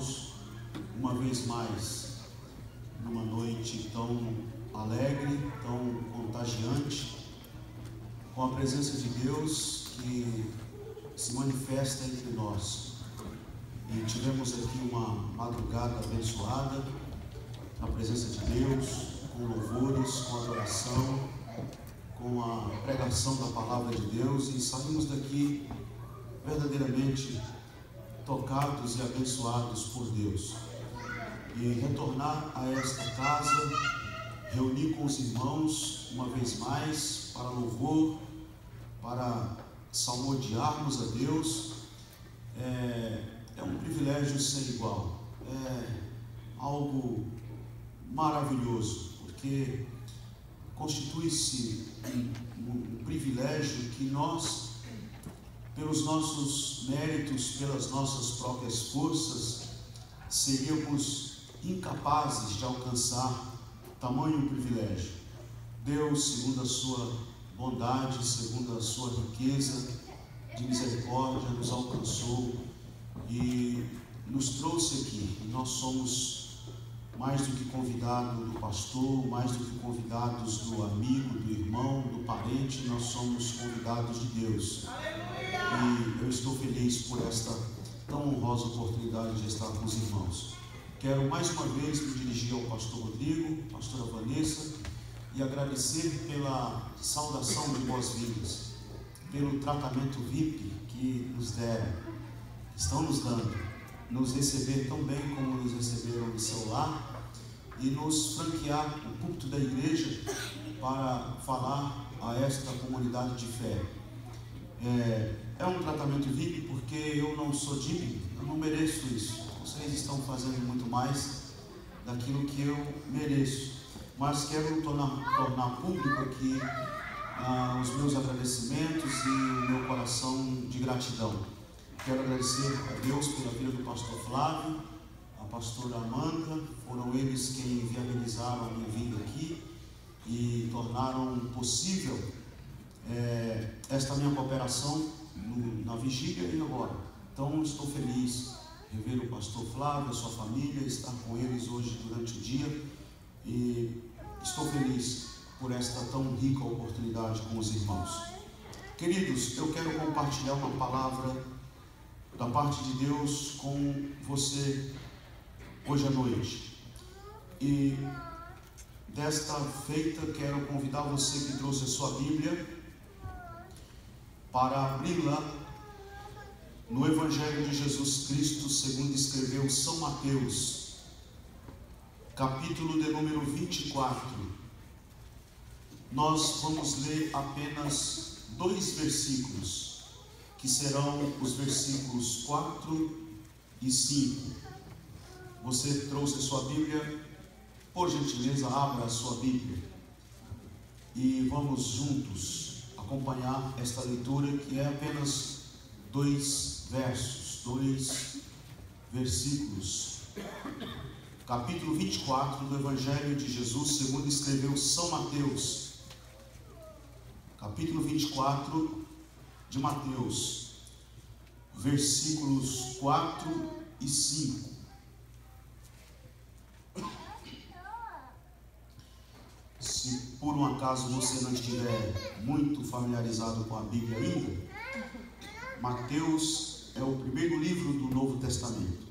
irmãos, uma vez mais, numa noite tão alegre, tão contagiante, com a presença de Deus que se manifesta entre nós. E tivemos aqui uma madrugada abençoada, na presença de Deus, com louvores, com adoração, com a pregação da palavra de Deus, e saímos daqui verdadeiramente tocados e abençoados por Deus. E retornar a esta casa, reunir com os irmãos uma vez mais para louvor, para salmodiarmos a Deus, é um privilégio sem igual, é algo maravilhoso, porque constitui-se um privilégio que nós, pelos nossos méritos, pelas nossas próprias forças, seríamos incapazes de alcançar tamanho privilégio. Deus, segundo a sua bondade, segundo a sua riqueza de misericórdia, nos alcançou e nos trouxe aqui. E nós somos mais do que convidado do pastor, mais do que convidados do amigo, do irmão, do parente, nós somos convidados de Deus. E eu estou feliz por esta tão honrosa oportunidade de estar com os irmãos. Quero mais uma vez me dirigir ao pastor Rodrigo, pastora Vanessa, e agradecer pela saudação de boas-vindas, pelo tratamento VIP que nos deram, estão nos dando, nos receber tão bem como nos receberam no seu lar e nos franquear o púlpito da igreja para falar a esta comunidade de fé. É um tratamento VIP porque eu não sou digno, eu não mereço isso. Vocês estão fazendo muito mais daquilo que eu mereço, mas quero tornar público aqui os meus agradecimentos e o meu coração de gratidão. Quero agradecer a Deus pela vida do pastor Flávio, a pastora Amanda, foram eles quem viabilizaram a minha vinda aqui e tornaram possível esta minha cooperação na vigília e agora. Então estou feliz de ver o pastor Flávio, a sua família, estar com eles hoje durante o dia, e estou feliz por esta tão rica oportunidade com os irmãos. Queridos, eu quero compartilhar uma palavra da parte de Deus com você hoje à noite. E desta feita quero convidar você que trouxe a sua Bíblia para abri-la no Evangelho de Jesus Cristo segundo escreveu São Mateus, capítulo de número 24. Nós vamos ler apenas 2 versículos, que serão os versículos 4 e 5. Você trouxe a sua Bíblia? Por gentileza, abra a sua Bíblia e vamos juntos acompanhar esta leitura, que é apenas 2 versos, 2 versículos. Capítulo 24 do Evangelho de Jesus segundo escreveu São Mateus. Capítulo 24 de Mateus, versículos 4 e 5. Se por um acaso você não estiver muito familiarizado com a Bíblia ainda, Mateus é o primeiro livro do Novo Testamento.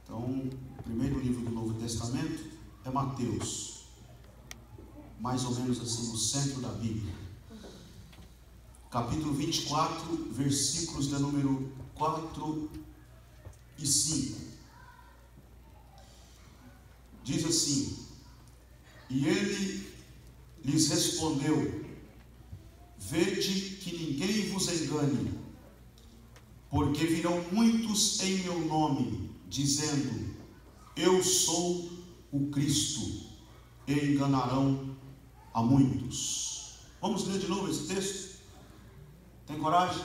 Então, o primeiro livro do Novo Testamento é Mateus, mais ou menos assim, no centro da Bíblia. Capítulo 24, versículos de número 4 e 5. Diz assim: E ele lhes respondeu: Vede que ninguém vos engane, porque virão muitos em meu nome, dizendo: Eu sou o Cristo, e enganarão a muitos. Vamos ler de novo esse texto? Tem coragem?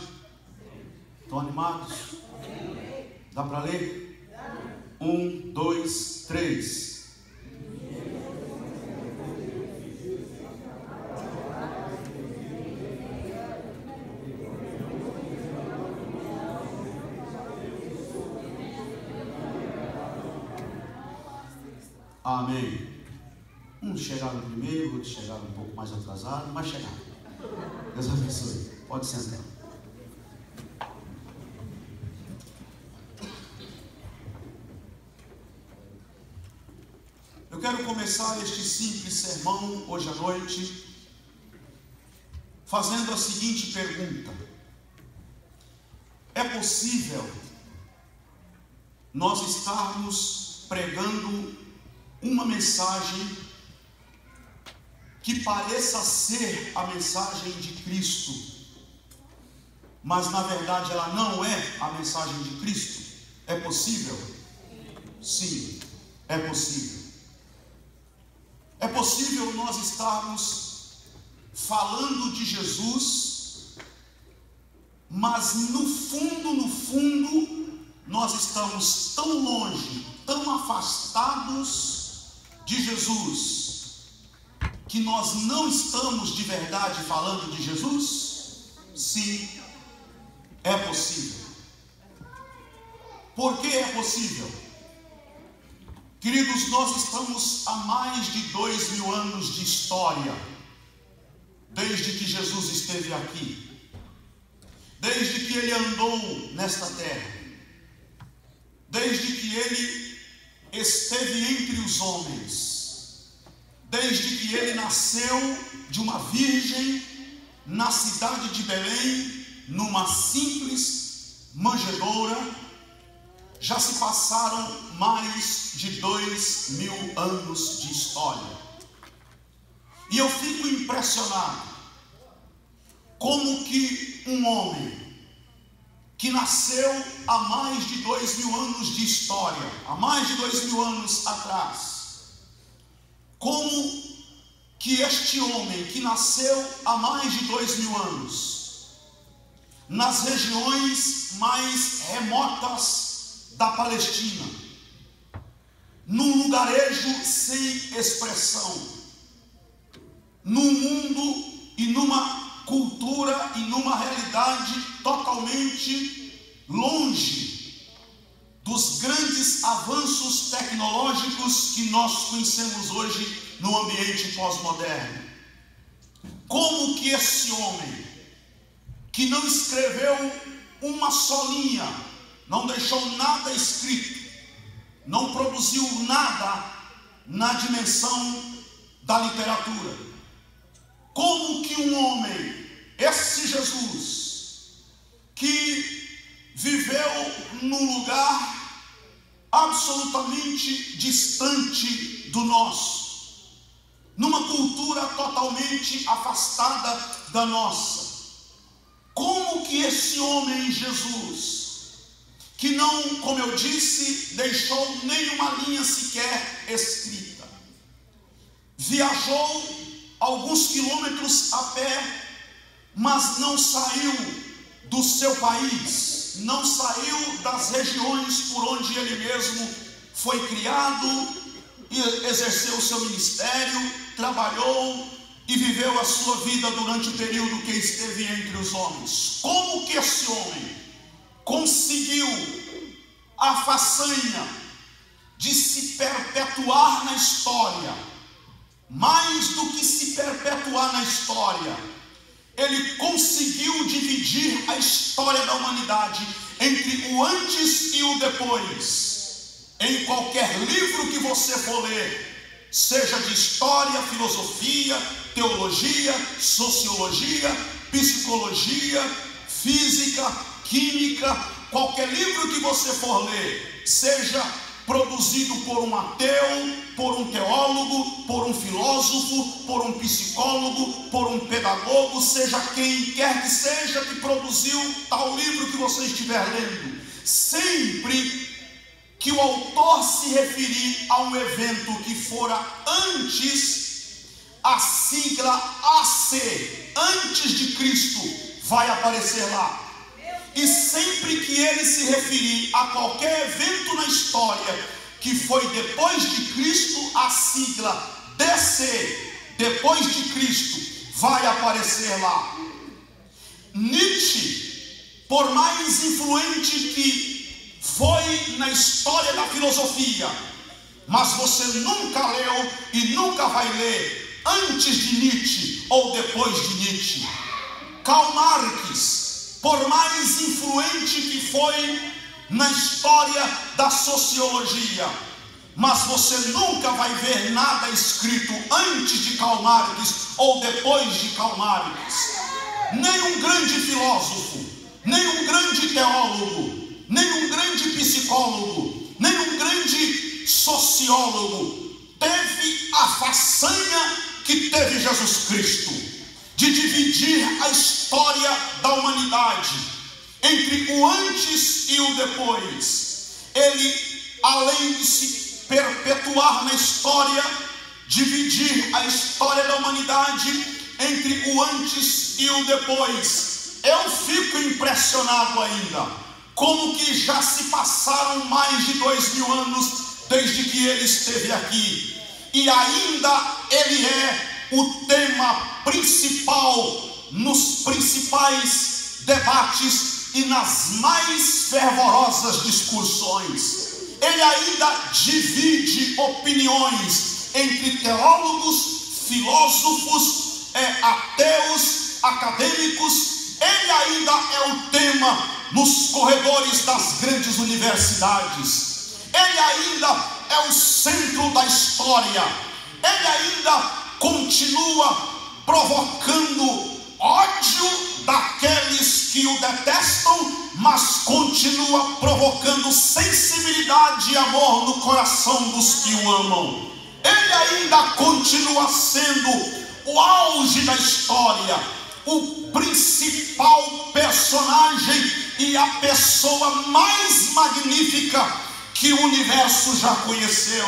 Estão animados? Dá para ler? 1, 2, 3. Amém. Uns chegaram primeiro, outros chegaram um pouco mais atrasados, mas chegaram. Deus abençoe. Pode sentar. Eu quero começar este simples sermão hoje à noite fazendo a seguinte pergunta: é possível nós estarmos pregando uma mensagem que pareça ser a mensagem de Cristo, mas na verdade ela não é a mensagem de Cristo? É possível? Sim, é possível. É possível nós estarmos falando de Jesus, mas no fundo, nós estamos tão longe, tão afastados de Jesus, que nós não estamos de verdade falando de Jesus? Sim, é possível. Por que é possível? Queridos, nós estamos há mais de 2000 anos de história, desde que Jesus esteve aqui, desde que Ele andou nesta terra, desde que Ele esteve entre os homens, desde que Ele nasceu de uma virgem na cidade de Belém, numa simples manjedoura. Já se passaram mais de 2000 anos de história. E eu fico impressionado como que um homem que nasceu há mais de 2000 anos de história, há mais de 2000 anos atrás, como que este homem que nasceu há mais de 2000 anos, nas regiões mais remotas da Palestina, num lugarejo sem expressão, num mundo e numa cultura e numa realidade totalmente longe dos grandes avanços tecnológicos que nós conhecemos hoje no ambiente pós-moderno. Como que esse homem, que não escreveu uma só linha, não deixou nada escrito, não produziu nada na dimensão da literatura, como que um homem, esse Jesus, que viveu num lugar absolutamente distante do nosso, numa cultura totalmente afastada da nossa, como que esse homem Jesus, que não, como eu disse, deixou nenhuma linha sequer escrita, viajou alguns quilômetros a pé, mas não saiu do seu país, não saiu das regiões por onde ele mesmo foi criado, e exerceu o seu ministério, trabalhou e viveu a sua vida durante o período que esteve entre os homens. Como que esse homem conseguiu a façanha de se perpetuar na história? Mais do que se perpetuar na história, ele conseguiu dividir a história da humanidade entre o antes e o depois. Em qualquer livro que você for ler, seja de história, filosofia, teologia, sociologia, psicologia, física, química, qualquer livro que você for ler, seja produzido por um ateu, por um teólogo, por um filósofo, por um psicólogo, por um pedagogo, seja quem quer que seja que produziu tal livro que você estiver lendo, sempre que o autor se referir a um evento que fora antes, a sigla AC, antes de Cristo, vai aparecer lá. E sempre que ele se referir a qualquer evento na história que foi depois de Cristo, a sigla DC, depois de Cristo, vai aparecer lá. Nietzsche, por mais influente que foi na história da filosofia, mas você nunca leu e nunca vai ler antes de Nietzsche ou depois de Nietzsche. Karl Marx, por mais influente que foi na história da sociologia, mas você nunca vai ver nada escrito antes de Karl Marx ou depois de Karl Marx. Nem um grande filósofo, nem um grande teólogo, nem um grande psicólogo, nem um grande sociólogo teve a façanha que teve Jesus Cristo, de dividir a história da humanidade entre o antes e o depois. Ele, além de se perpetuar na história, dividir a história da humanidade entre o antes e o depois. Eu fico impressionado ainda, como que já se passaram mais de 2000 anos desde que ele esteve aqui, e ainda ele é o tema principal nos principais debates e nas mais fervorosas discussões. Ele ainda divide opiniões entre teólogos, filósofos, ateus, acadêmicos. Ele ainda é o tema nos corredores das grandes universidades. Ele ainda é o centro da história. Ele ainda continua provocando ódio daqueles que o detestam, mas continua provocando sensibilidade e amor no coração dos que o amam. Ele ainda continua sendo o auge da história, o principal personagem e a pessoa mais magnífica que o universo já conheceu.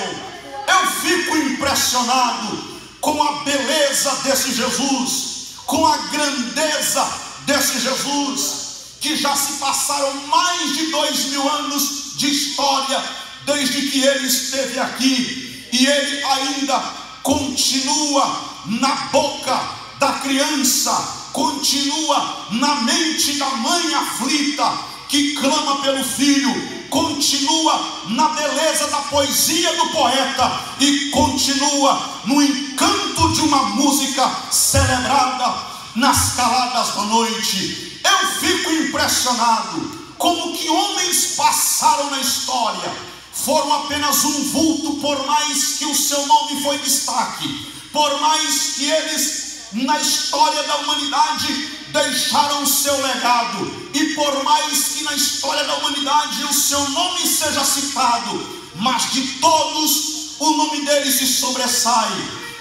Eu fico impressionado com a beleza desse Jesus, com a grandeza desse Jesus, que já se passaram mais de 2000 anos de história desde que ele esteve aqui, e ele ainda continua na boca da criança, continua na mente da mãe aflita que clama pelo filho, continua na beleza da poesia do poeta e continua no encanto de uma música celebrada nas caladas da noite. Eu fico impressionado como que homens passaram na história, foram apenas um vulto, por mais que o seu nome foi destaque, por mais que eles na história da humanidade deixaram seu legado, e por mais que na história da humanidade o seu nome seja citado, mas de todos o nome dele se sobressai,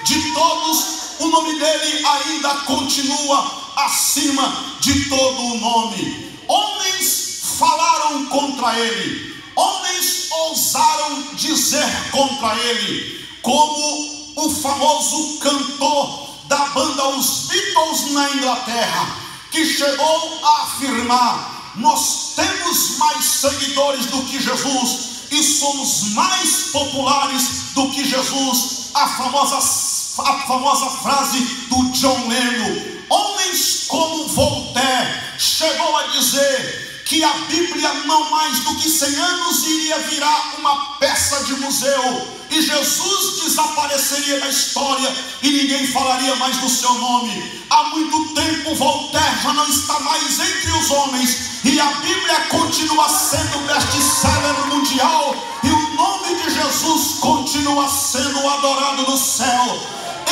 de todos o nome dele ainda continua acima de todo o nome. Homens falaram contra ele, homens ousaram dizer contra ele, como o famoso cantor da banda Os Beatles na Inglaterra, que chegou a afirmar: nós temos mais seguidores do que Jesus e somos mais populares do que Jesus. A famosa frase do John Lennon. Homens como Voltaire chegou a dizer que a Bíblia, não mais do que 100 anos, iria virar uma peça de museu, e Jesus desapareceria da história e ninguém falaria mais do seu nome. Há muito tempo Voltaire já não está mais entre os homens, e a Bíblia continua sendo best-seller mundial, e o nome de Jesus continua sendo adorado no céu,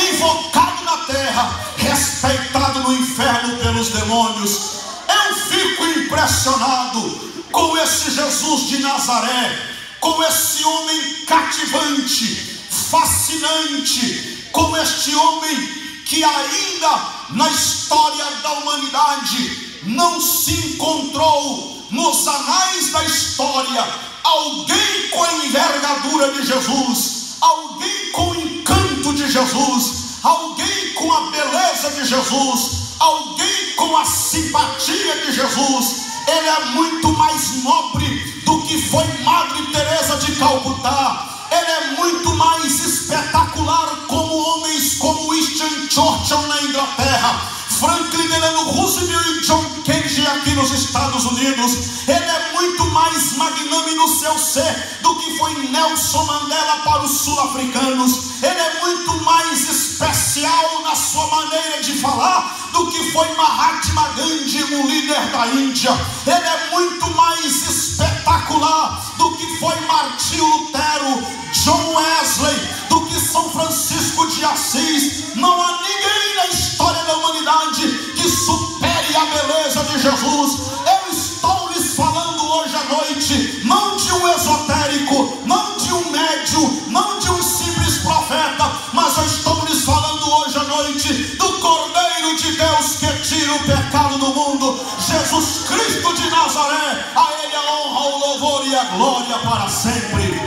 invocado na terra, respeitado no inferno pelos demônios. Eu fico impressionado com esse Jesus de Nazaré, com esse homem cativante, fascinante, com este homem que ainda na história da humanidade não se encontrou nos anais da história alguém com a envergadura de Jesus, alguém com o encanto de Jesus, alguém com a beleza de Jesus, alguém com a simpatia de Jesus. Ele é muito mais nobre do que foi Madre Teresa de Calcutá. Ele é muito mais espetacular como homens como Winston Churchill na Inglaterra, Franklin Delano Roosevelt e John Kennedy aqui nos Estados Unidos. Ele é muito mais magnânimo no seu ser do que foi Nelson Mandela para os sul-africanos. Ele é muito mais especial na sua maneira de falar do que foi Mahatma Gandhi, um líder da Índia. Ele é muito mais espetacular do que foi Martinho Lutero, John Wesley, do que São Francisco de Assis. Não há ninguém na história da humanidade que supere a beleza de Jesus. Eu estou lhes falando hoje à noite, não de um esotérico, não de um médium, não de um simples profeta, mas eu estou lhes falando hoje à noite do Cordeiro de Deus que tira o pecado do mundo, Jesus Cristo de Nazaré. A Ele a honra, o louvor e a glória para sempre.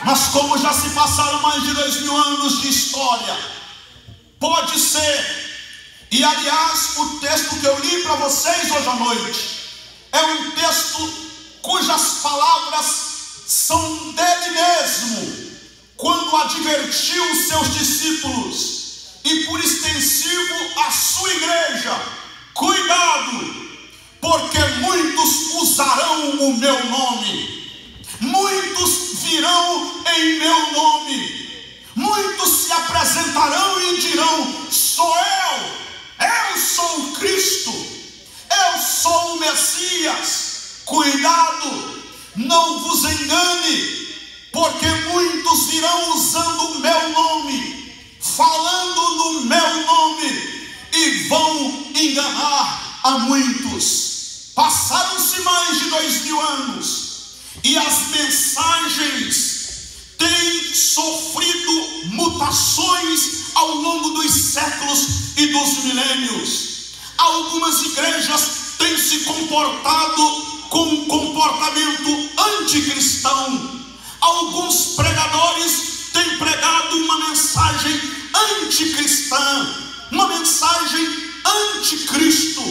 Mas como já se passaram mais de 2000 anos de história, pode ser, e aliás o texto que eu li para vocês hoje à noite é um texto cujas palavras são dele mesmo, quando advertiu os seus discípulos e por extensivo a sua igreja: cuidado, porque muitos usarão o meu nome, muitos virão em meu nome, muitos se apresentarão e dirão: sou eu sou o Cristo, eu sou o Messias. Cuidado, não vos engane, porque muitos virão usando o meu nome, falando no meu nome, e vão enganar a muitos. Passaram-se mais de 2000 anos e as mensagens têm sofrido mutações ao longo dos séculos e dos milênios. Algumas igrejas têm se comportado com um comportamento anticristão. Alguns pregadores têm pregado uma mensagem anticristã, uma mensagem anticristo.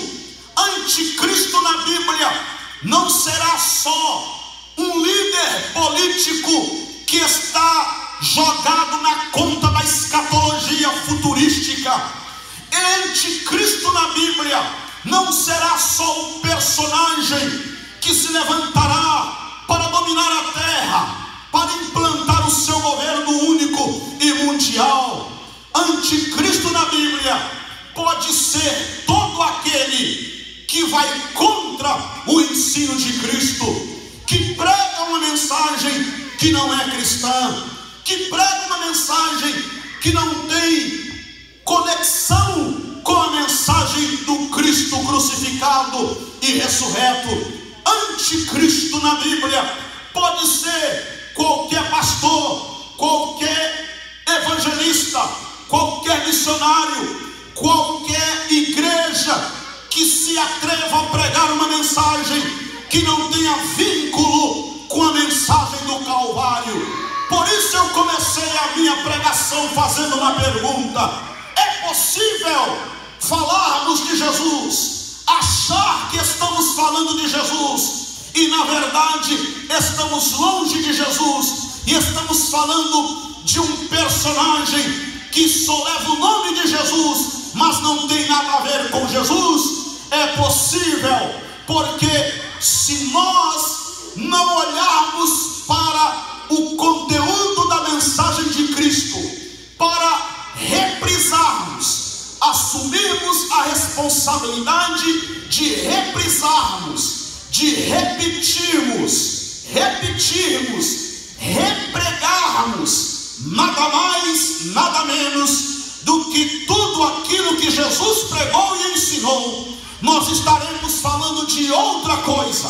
Anticristo na Bíblia não será só um líder político que está jogado na conta da escatologia futurística. Anticristo na Bíblia não será só o personagem que se levantará para dominar a terra, para implantar o seu governo único e mundial. Anticristo na Bíblia pode ser todo aquele que vai contra o ensino de Cristo, que prega uma mensagem que não é cristã, que prega uma mensagem que não tem conexão com a mensagem do Cristo crucificado e ressurreto. Anticristo na Bíblia pode ser qualquer pastor, qualquer evangelista, qualquer missionário, qualquer igreja que se atreva a pregar uma mensagem que não tenha vínculo com a mensagem do Calvário. Por isso eu comecei a minha pregação fazendo uma pergunta: é possível falarmos de Jesus, achar que estamos falando de Jesus e na verdade estamos longe de Jesus e estamos falando de um personagem que só leva o nome de Jesus, mas não tem nada a ver com Jesus? É possível, porque se nós não olharmos para o conteúdo da mensagem de Cristo, para reprisarmos, assumirmos a responsabilidade de reprisarmos, de repetirmos, repregarmos nada mais, nada menos do que tudo aquilo que Jesus pregou e ensinou. Nós estaremos falando de outra coisa,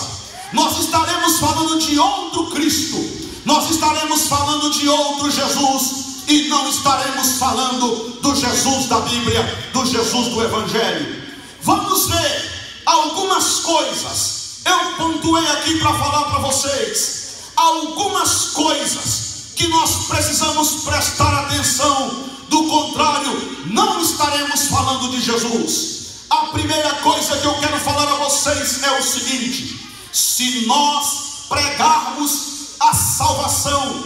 nós estaremos falando de outro Cristo, nós estaremos falando de outro Jesus, e não estaremos falando do Jesus da Bíblia, do Jesus do Evangelho. Vamos ver algumas coisas. Eu pontuei aqui para falar para vocês algumas coisas que nós precisamos prestar atenção, do contrário, não estaremos falando de Jesus. A primeira coisa que eu quero falar a vocês é o seguinte: se nós pregarmos a salvação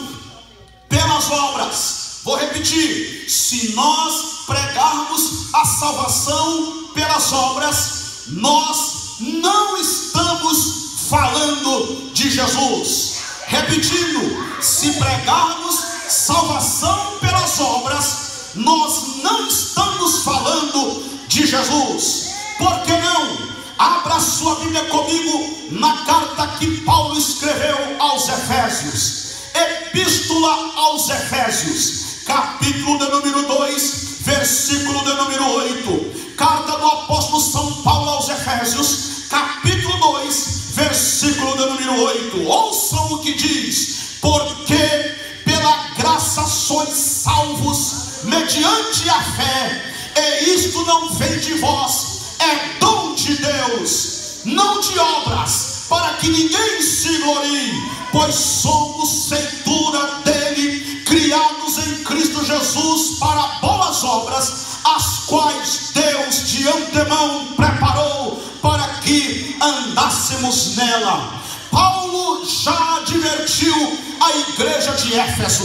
pelas obras, vou repetir, se nós pregarmos a salvação pelas obras, nós não estamos falando de Jesus. Repetindo, se pregarmos salvação pelas obras, nós não estamos falando de Jesus. Por que não? Abra sua Bíblia comigo na carta que Paulo escreveu aos Efésios. Epístola aos Efésios, capítulo de número 2, versículo de número 8. Carta do apóstolo São Paulo aos Efésios, capítulo 2, versículo de número 8. Ouçam o que diz: porque pela graça sois salvos mediante a fé, e isto não vem de vós, é dom de Deus, não de obras, para que ninguém se glorie, pois somos feitura dele, criados em Cristo Jesus para boas obras, as quais Deus de antemão preparou para que andássemos nela. Paulo já advertiu a igreja de Éfeso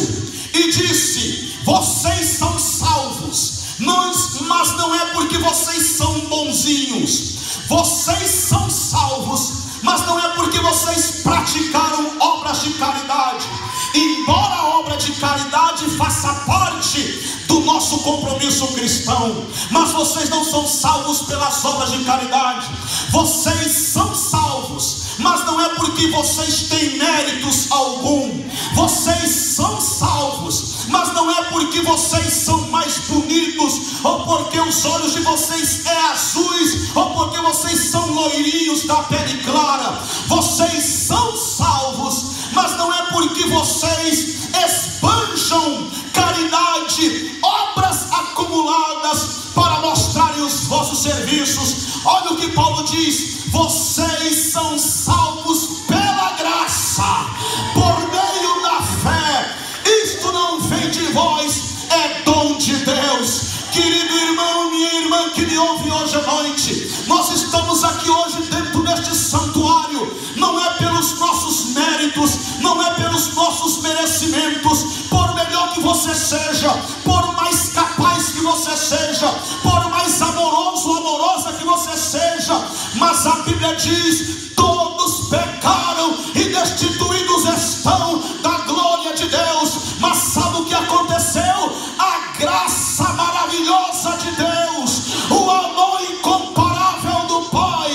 e disse: vocês são salvos, mas não é porque vocês são bonzinhos. Vocês são salvos, mas não é porque vocês praticaram obras de caridade, embora a obra de caridade faça parte do nosso compromisso cristão. Mas vocês não são salvos pelas obras de caridade. Vocês são salvos, mas não é porque vocês têm méritos algum. Vocês são salvos, mas não é porque vocês são mais bonitos, ou porque os olhos de vocês é azuis, ou porque vocês são loirinhos da pele clara. Vocês são salvos, mas não é porque vocês esbanjam caridade, obras acumuladas para mostrarem os vossos serviços. Olha o que Paulo diz: vocês são salvos pela graça, por meio da fé. Isto não vem de vós, é dom de Deus. Querido irmão, minha irmã que me ouve hoje à noite, nós estamos aqui hoje dentro deste santuário, não é pelos nossos méritos, não é pelos nossos merecimentos, por melhor que você seja, por mais capaz que você seja, por mais amoroso, amorosa que você seja, mas a Bíblia diz: todos pecaram e destituídos estão da glória de Deus. Mas sabe o que aconteceu? A graça maravilhosa de Deus, o amor incomparável do Pai,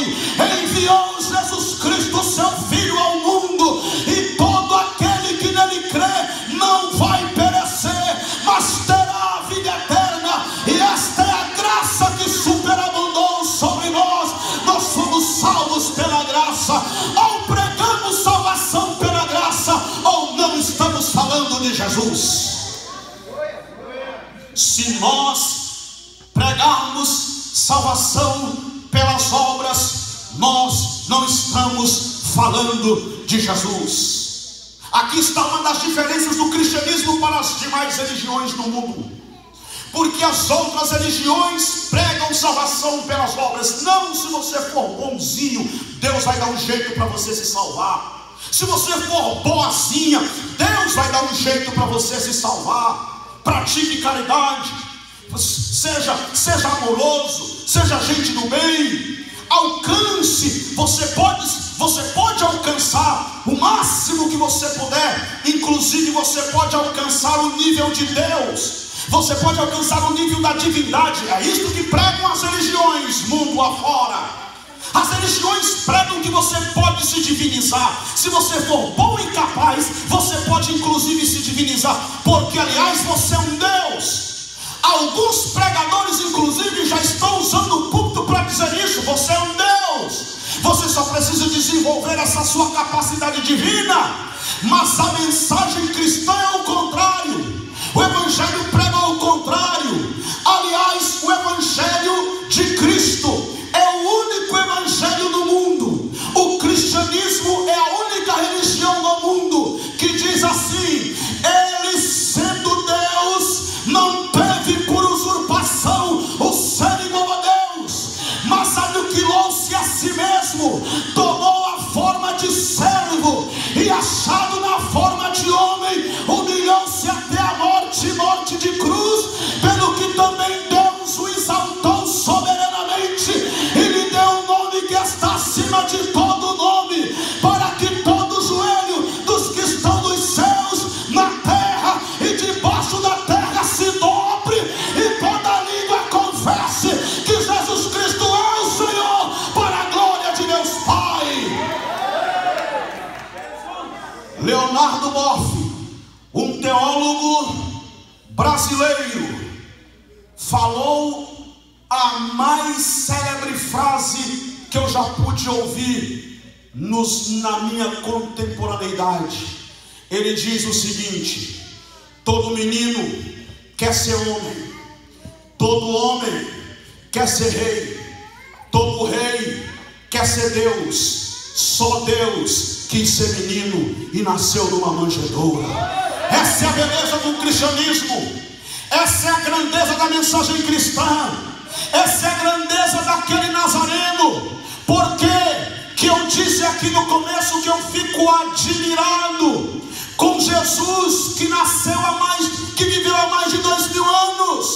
enviou Jesus Cristo, seu Filho, ao mundo, e todo aquele que nele crê não vai perecer, mas terá a vida eterna. E esta é a graça que superabundou sobre nós. Nós somos salvos pela graça. Ou pregamos salvação pela graça, ou não estamos falando de Jesus. Se nós pregarmos salvação pelas obras, nós não estamos falando de Jesus. Aqui está uma das diferenças do cristianismo para as demais religiões do mundo, porque as outras religiões pregam salvação pelas obras. Não, se você for bonzinho, Deus vai dar um jeito para você se salvar. Se você for boazinha, Deus vai dar um jeito para você se salvar. Pratique caridade, seja amoroso, seja gente do bem, alcance. Você pode alcançar o máximo que você puder. Inclusive você pode alcançar o nível de Deus, você pode alcançar o nível da divindade. É isto que pregam as religiões mundo afora. As religiões pregam que você pode se divinizar. Se você for bom e capaz, você pode inclusive se divinizar, porque aliás você é um Deus. Alguns pregadores inclusive já estão usando o púlpito para dizer isso: você é um Deus. Você só precisa desenvolver essa sua capacidade divina. Mas a mensagem cristã é o contrário. O evangelho prega o contrário. Aliás, o evangelho de Cristo é o único evangelho do mundo. O cristianismo é a única religião do mundo que diz assim: ele, sendo Deus, não teve por usurpação o ser igual a Deus, mas aniquilou-se a si mesmo, tomou a forma de servo e, achado na forma de homem, humilhou-se até a morte, morte de cruz, pelo que também Deus o exaltou soberanamente e lhe deu um nome que está acima de todo nome, Leonardo Boff, um teólogo brasileiro, falou a mais célebre frase que eu já pude ouvir na minha contemporaneidade. Ele diz o seguinte: todo menino quer ser homem, todo homem quer ser rei, todo rei quer ser Deus. Só Deus quis ser menino e nasceu numa manjedoura. Essa é a beleza do cristianismo, essa é a grandeza da mensagem cristã, essa é a grandeza daquele Nazareno. Por que eu disse aqui no começo que eu fico admirado com Jesus, que nasceu que viveu há mais de 2000 anos,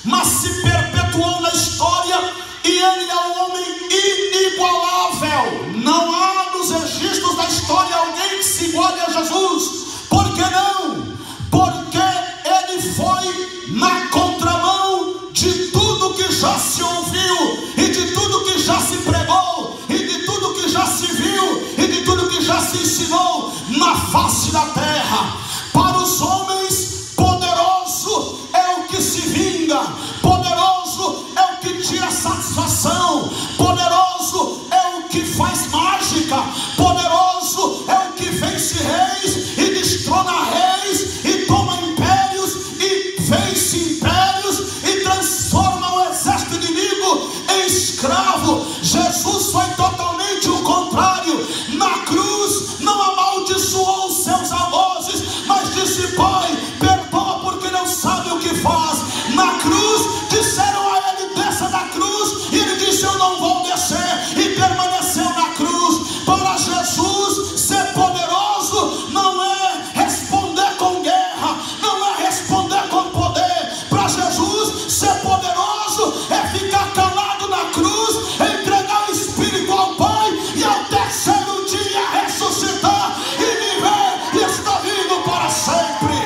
mas se perpetuou na história, e ele é um homem inigualável. Não há nos registros da história alguém que se iguale a Jesus. Por que não? Porque ele foi na contramão de tudo que já se ouviu, e de tudo que já se pregou, e de tudo que já se viu, e de tudo que já se ensinou na face da terra. Para os homens, poderoso é o que se vinga, poderoso é o que tira satisfação, poderoso é o que faz mágica, poderoso é o que vence reis e destrona reis e toma impérios e vence impérios e transforma o exército inimigo em escravo. Jesus foi totalmente o contrário. Na cruz não amaldiçoou os seus algozes, mas disse: Pai, perdoa porque não sabe o que faz. Na cruz disseram a ele: desça da cruz, e ele disse: eu não vou descer, e permaneceu na cruz. Para Jesus, ser poderoso não é responder com guerra, não é responder com poder. Para Jesus, ser poderoso é ficar calado na cruz, entregar o Espírito ao Pai, e ao terceiro dia ressuscitar e viver, e está vivo para sempre.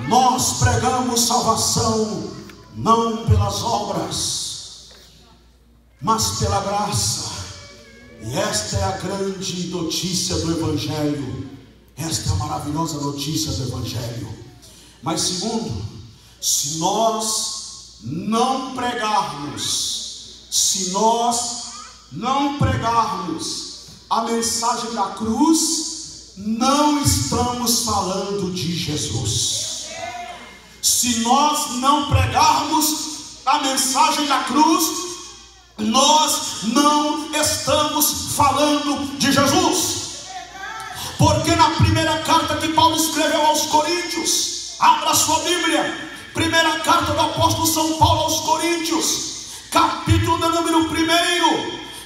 Nós pregamos salvação não pelas obras, mas pela graça. E esta é a grande notícia do Evangelho. Esta é a maravilhosa notícia do Evangelho. Mas segundo, se nós não pregarmos a mensagem da cruz, não estamos falando de Jesus. Se nós não pregarmos a mensagem da cruz, nós não estamos falando de Jesus. Porque na primeira carta que Paulo escreveu aos Coríntios, abra sua Bíblia, primeira carta do apóstolo São Paulo aos Coríntios, capítulo de número 1,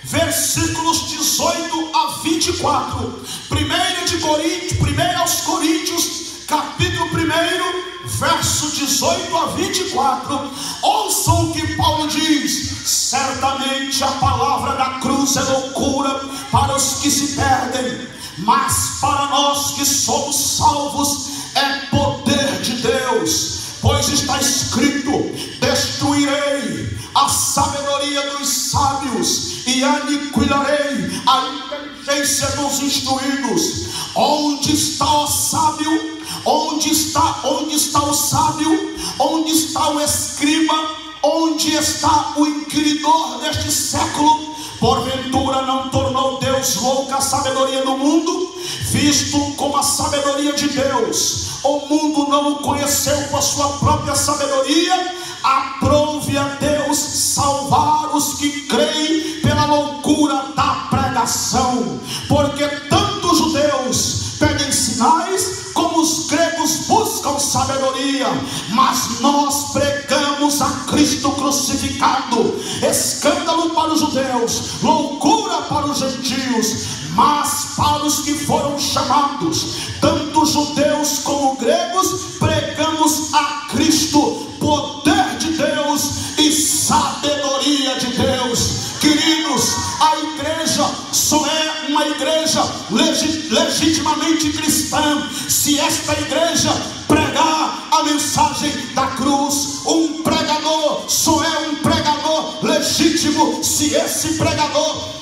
versículos 18 a 24. 1 aos Coríntios, capítulo 1, verso 18 a 24. Ouçam o que Paulo diz: certamente a palavra da cruz é loucura para os que se perdem, mas para nós que somos salvos é poder de Deus. Pois está escrito: destruirei a sabedoria dos sábios e aniquilarei a inteligência dos instruídos. Onde está o sábio? Onde está o sábio? Onde está o escriba? Onde está o inquiridor deste século? Porventura não tornou Deus louca a sabedoria do mundo? Visto como a sabedoria de Deus o mundo não o conheceu com a sua própria sabedoria, aprove a Deus salvar os que creem pela loucura da pregação. Porque tanto os judeus pedem sinais, como os gregos buscam sabedoria, mas nós pregamos a Cristo crucificado, escândalo para os judeus, loucura para os gentios. Mas para os que foram chamados, tanto judeus como gregos, pregamos a Cristo, poder de Deus e sabedoria de Deus. Queridos, a igreja só é uma igreja legitimamente cristã se esta igreja pregar a mensagem da cruz. Um pregador só é um pregador legítimo se esse pregador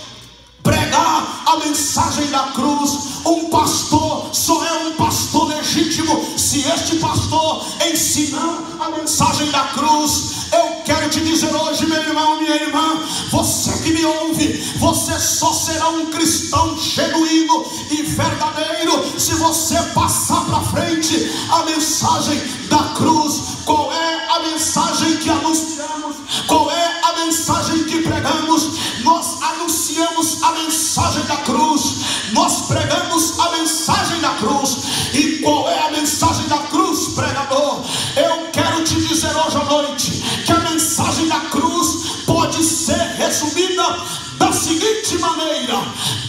pregar a mensagem da cruz. Um pastor só é um pastor legítimo se este pastor ensinar a mensagem da cruz. Eu quero te dizer hoje, meu irmão, minha irmã, você que me ouve, você só será um cristão genuíno e verdadeiro se você passar para frente a mensagem da cruz. Qual é a mensagem que anunciamos? Qual é a mensagem que pregamos? Nós anunciamos a mensagem da cruz, nós pregamos a mensagem da cruz. E qual é a mensagem da cruz, pregador? Eu quero te dizer hoje à noite que a mensagem da cruz pode ser resumida da seguinte maneira: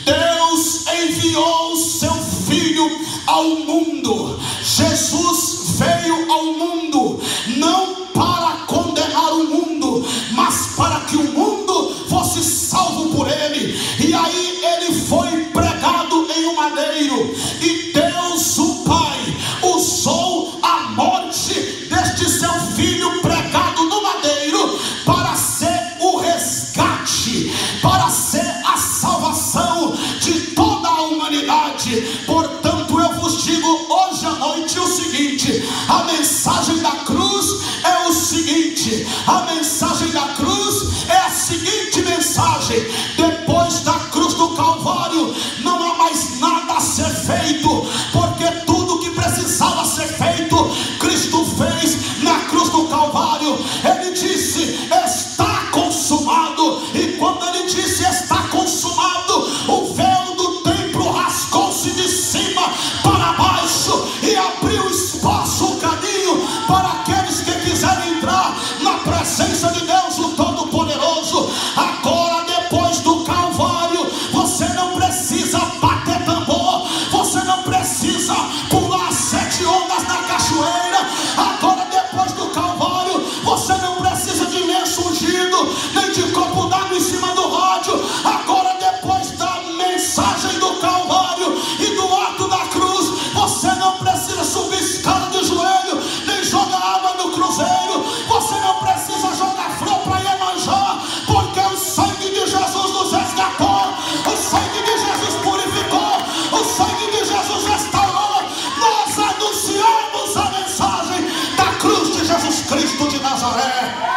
Deus enviou o seu Filho ao mundo. Jesus veio ao mundo não para condenar o mundo, mas para que o mundo fosse salvo por ele. E aí ele foi pregado em um madeiro, e Deus o Pai usou a morte deste seu filho pregado no madeiro para ser o resgate, para ser a salvação de toda a humanidade. Portanto, eu vos digo hoje à noite o seguinte: a mensagem da cruz é o seguinte, a mensagem da cruz é a seguinte mensagem: depois da cruz do Calvário não há mais nada a ser feito, porque tudo que precisava ser feito, Cristo fez na cruz do Calvário. Ele disse: está consumado. E quando ele disse está consumado, o véu do templo rasgou-se de cima para baixo e abriu espaço, o caminho para aqueles que quiserem entrar na presença de Deus, o Todo-Poderoso. Agora, depois do Calvário, você não precisa bater tambor, você não precisa pular 7 ondas na cachoeira. Agora, depois do Calvário, você não precisa de lenço ungido, nem de copo d'água em cima do rádio. Agora, depois da mensagem do Calvário e do ato da cruz, você não precisa subir escada de joelho, nem jogar água no cruzeiro, você não precisa jogar flor para Iemanjá, porque o sangue de Jesus nos resgatou, o sangue de Jesus purificou, o sangue de Jesus restaurou. Nós anunciamos a mensagem da cruz de Jesus Cristo de Nazaré.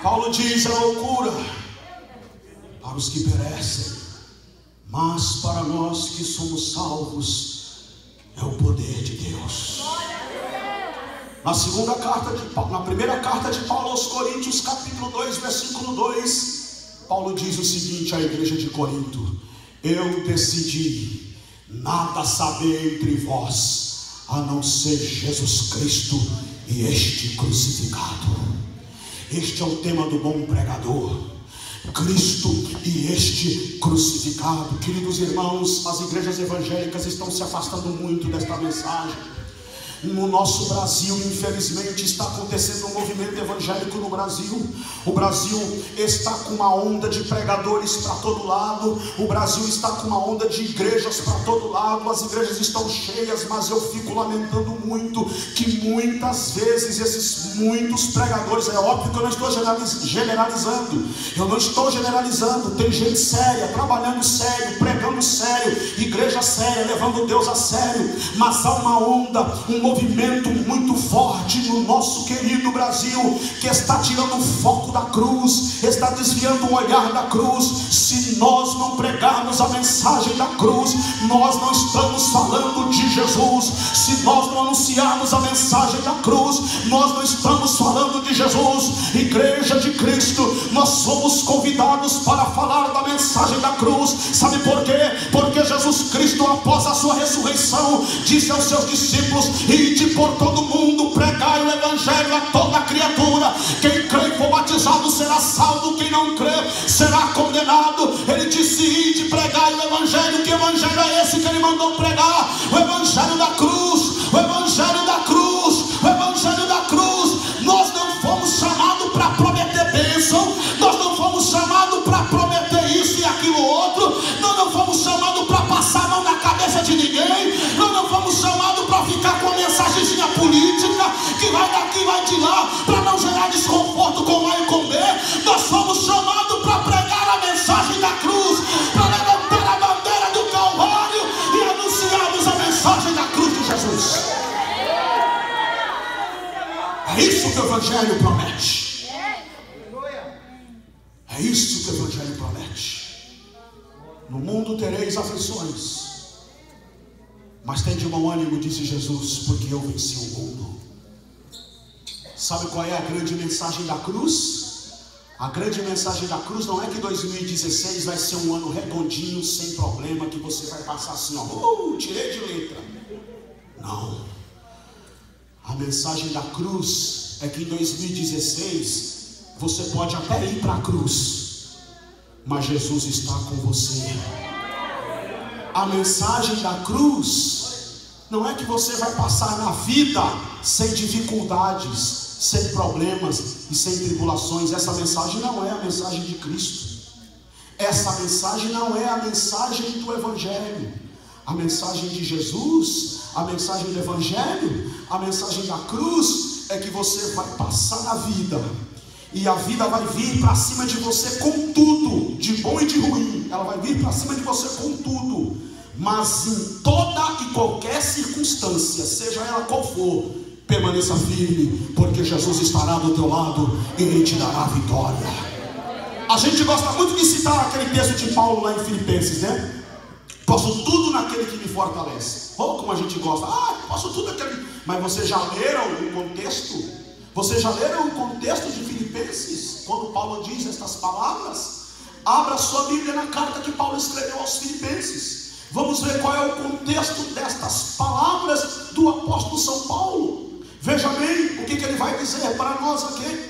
Paulo diz: é loucura para os que perecem, mas para nós que somos salvos é o poder de Deus. Na primeira carta de Paulo aos Coríntios, capítulo 2, versículo 2, Paulo diz o seguinte à igreja de Corinto: eu decidi nada saber entre vós, a não ser Jesus Cristo e este crucificado. Este é o tema do bom pregador: Cristo e este crucificado. Queridos irmãos, as igrejas evangélicas estão se afastando muito desta mensagem. No nosso Brasil, infelizmente, está acontecendo um movimento evangélico no Brasil. O Brasil está com uma onda de pregadores para todo lado. O Brasil está com uma onda de igrejas para todo lado. As igrejas estão cheias, mas eu fico lamentando muito que muitas vezes esses muitos pregadores, é óbvio que eu não estou generalizando, eu não estou generalizando, tem gente séria, trabalhando sério, pregando sério, igreja séria, levando Deus a sério, mas há uma onda, um movimento muito forte no nosso querido Brasil, que está tirando o foco da cruz, está desviando o olhar da cruz. Se nós não pregarmos a mensagem da cruz, nós não estamos falando de Jesus. Se nós não anunciarmos a mensagem da cruz, nós não estamos falando de Jesus. Igreja de Cristo, nós somos convidados para falar da mensagem da cruz. Sabe por quê? Porque Jesus Cristo, após a sua ressurreição, disse aos seus discípulos: ide por todo mundo, pregai o evangelho a toda criatura. Quem crê e for batizado será salvo, quem não crê será condenado. Ele disse: ide, pregai o evangelho. Que evangelho é esse que ele mandou pregar? O evangelho da cruz, o evangelho da cruz, o evangelho da cruz. Nós não fomos chamados para prometer bênção, nós não fomos chamados para prometer isso e aquilo outro, nós não fomos chamados para passar a mão na cabeça de ninguém, nós não fomos chamados para ficar com a mensagenzinha política que vai daqui, vai de lá, para não gerar desconforto com A e com B. Nós É isso que o Evangelho promete. No mundo tereis aflições, mas tem de bom ânimo, disse Jesus, porque eu venci o mundo. Sabe qual é a grande mensagem da cruz? A grande mensagem da cruz não é que 2016 vai ser um ano redondinho, sem problema, que você vai passar assim, ó, tirei de letra. Não. A mensagem da cruz é que em 2016 você pode até ir para a cruz, mas Jesus está com você. A mensagem da cruz não é que você vai passar na vida sem dificuldades, sem problemas e sem tribulações. Essa mensagem não é a mensagem de Cristo. Essa mensagem não é a mensagem do Evangelho. A mensagem de Jesus, a mensagem do Evangelho, a mensagem da cruz é que você vai passar na vida, e a vida vai vir para cima de você com tudo, de bom e de ruim. Ela vai vir para cima de você com tudo, mas em toda e qualquer circunstância, seja ela qual for, permaneça firme, porque Jesus estará do teu lado e Ele te dará a vitória. A gente gosta muito de citar aquele texto de Paulo lá em Filipenses, né? Posso tudo naquele que me fortalece. Oh, como a gente gosta. Posso tudo naquele. Mas vocês já leram o contexto? Vocês já leram o contexto de Filipenses? Quando Paulo diz estas palavras? Abra sua Bíblia na carta que Paulo escreveu aos Filipenses. Vamos ver qual é o contexto destas palavras do apóstolo São Paulo. Veja bem o que ele vai dizer para nós aqui.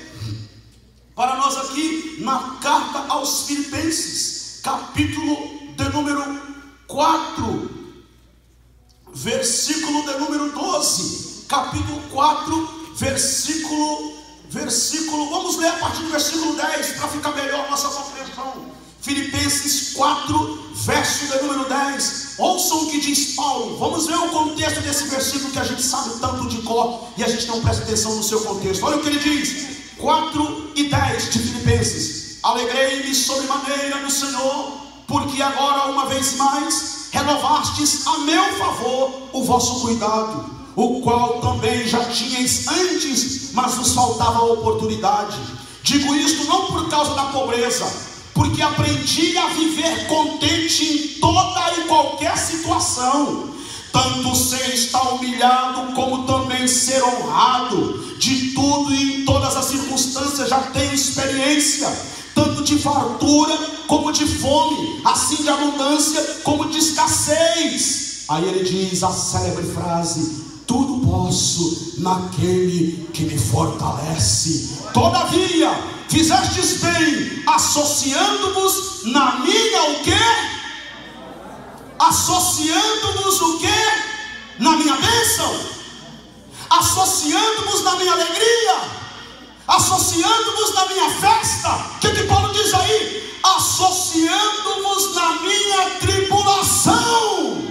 Para nós aqui na carta aos Filipenses, capítulo de número 4, versículo de número 12. Capítulo 4, versículo, vamos ler a partir do versículo 10 para ficar melhor a nossa compreensão. Filipenses 4, verso de número 10. Ouçam o que diz Paulo. Vamos ver o contexto desse versículo que a gente sabe tanto de cor e a gente não presta atenção no seu contexto. Olha o que ele diz, 4 e 10 de Filipenses. Alegrei-me sobremaneira no Senhor, porque agora uma vez mais renovastes a meu favor o vosso cuidado, o qual também já tinhais antes, mas vos faltava a oportunidade. Digo isto não por causa da pobreza, porque aprendi a viver contente em toda e qualquer situação, tanto ser estar humilhado, como também ser honrado. De tudo e em todas as circunstâncias já tenho experiência, tanto de fartura como de fome, assim de abundância como de escassez. Aí ele diz a célebre frase: tudo posso naquele que me fortalece. Todavia fizestes bem, associando-vos na minha o quê? Associando-vos o quê? Na minha bênção, associando-vos na minha alegria, associando-vos na minha festa. O que Paulo diz aí? Associando-vos na minha tribulação.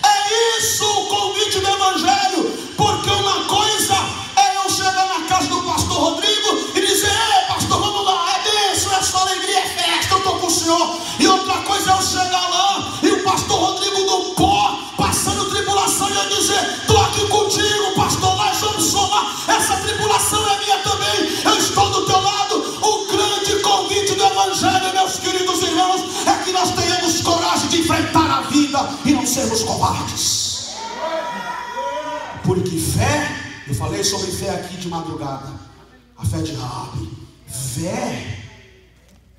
É isso o convite do Evangelho. Porque uma coisa é eu chegar na casa do pastor Rodrigo e dizer: ei pastor, vamos lá, é bênção, é só alegria, é festa, eu estou com o senhor. E outra coisa é eu chegar lá e o pastor Rodrigo do pó, passando tribulação, e eu dizer: estou aqui contigo pastor, nós vamos somar, essa tribulação é minha também, eu estou do teu lado. O grande convite do Evangelho, meus queridos irmãos, é que nós tenhamos coragem de enfrentar a vida e não sermos covardes. Porque fé, eu falei sobre fé aqui de madrugada, a fé de Raabe. Fé